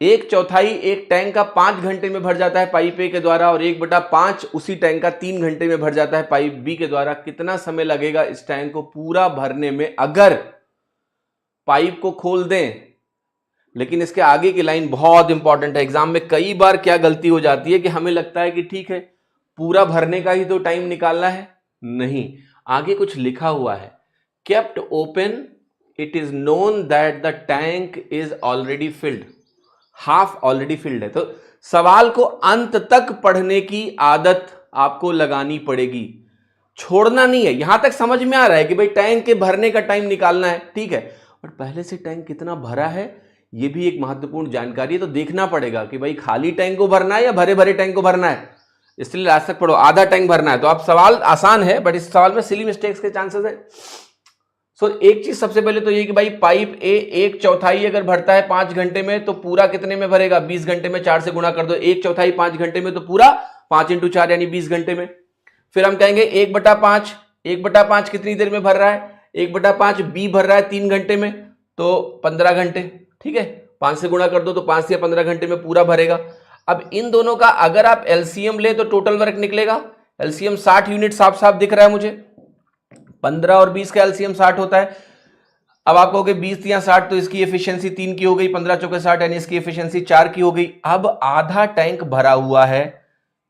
एक चौथाई एक टैंक का 5 घंटे में भर जाता है पाइप ए के द्वारा और 1/5 उसी टैंक का 3 घंटे में भर जाता है पाइप बी के द्वारा। कितना समय लगेगा इस टैंक को पूरा भरने में अगर पाइप को खोल दें? लेकिन इसके आगे की लाइन बहुत इंपॉर्टेंट है। एग्जाम में कई बार क्या गलती हो जाती है कि हमें लगता है कि ठीक है पूरा भरने का ही तो टाइम निकालना है, नहीं, आगे कुछ लिखा हुआ है, kept open it is known that the tank is already field, half already field है। तो सवाल को अंत तक पढ़ने की आदत आपको लगानी पड़ेगी, छोड़ना नहीं है। यहां तक समझ में आ रहा है कि भाई टैंक के भरने का टाइम निकालना है, ठीक है, बट पहले से टैंक कितना भरा है ये भी एक महत्वपूर्ण जानकारी है। तो देखना पड़ेगा कि भाई खाली टैंक को भरना है या भरे भरे टैंक को भरना है। इसलिए लास्ट तक पढ़ो। आधा टैंक भरना है तो आप, सवाल आसान है बट इस सवाल में सिली मिस्टेक्स के चांसेस है। सो एक चीज सबसे पहले तो ये कि भाई पाइप ए 1/4 अगर भरता है 5 घंटे में तो पूरा कितने में भरेगा? 20 घंटे में 4 से गुणा कर दो, 1/4 5 घंटे में तो पूरा 5 × 4 यानी 20 घंटे में। फिर हम कहेंगे 1/5, 1/5 कितनी देर में भर रहा है? 1/5 बी भर रहा है 3 घंटे में तो 15 घंटे, ठीक है, 5 से गुणा कर दो तो 5 से 15 घंटे में पूरा भरेगा। अब इन दोनों का अगर आप एलसीएम ले तो टोटल वर्क निकलेगा। एलसीएम 60 यूनिट साफ साफ दिख रहा है मुझे, 15 और 20 का एलसीएम 60 होता है। अब आप कहोगे 20 या 60 तो इसकी एफिशिएंसी 3 की हो गई, 15 चौके 60 यानी इसकी एफिशिएंसी 4 की हो गई। अब आधा टैंक भरा हुआ है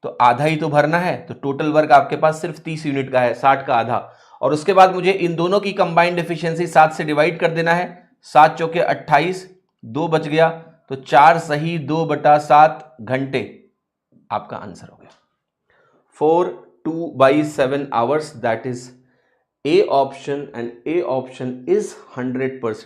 तो आधा ही तो भरना है, तो टोटल वर्क आपके पास सिर्फ 30 यूनिट का है, 60 का आधा। और उसके बाद मुझे इन दोनों की कंबाइंड एफिशिएंसी 7 से डिवाइड कर देना है, 7 चौके 28, 2 बच गया तो 4 सही 2/7 घंटे आपका आंसर हो गया। 4 2/7 hours, that is A option, and A option is 100%.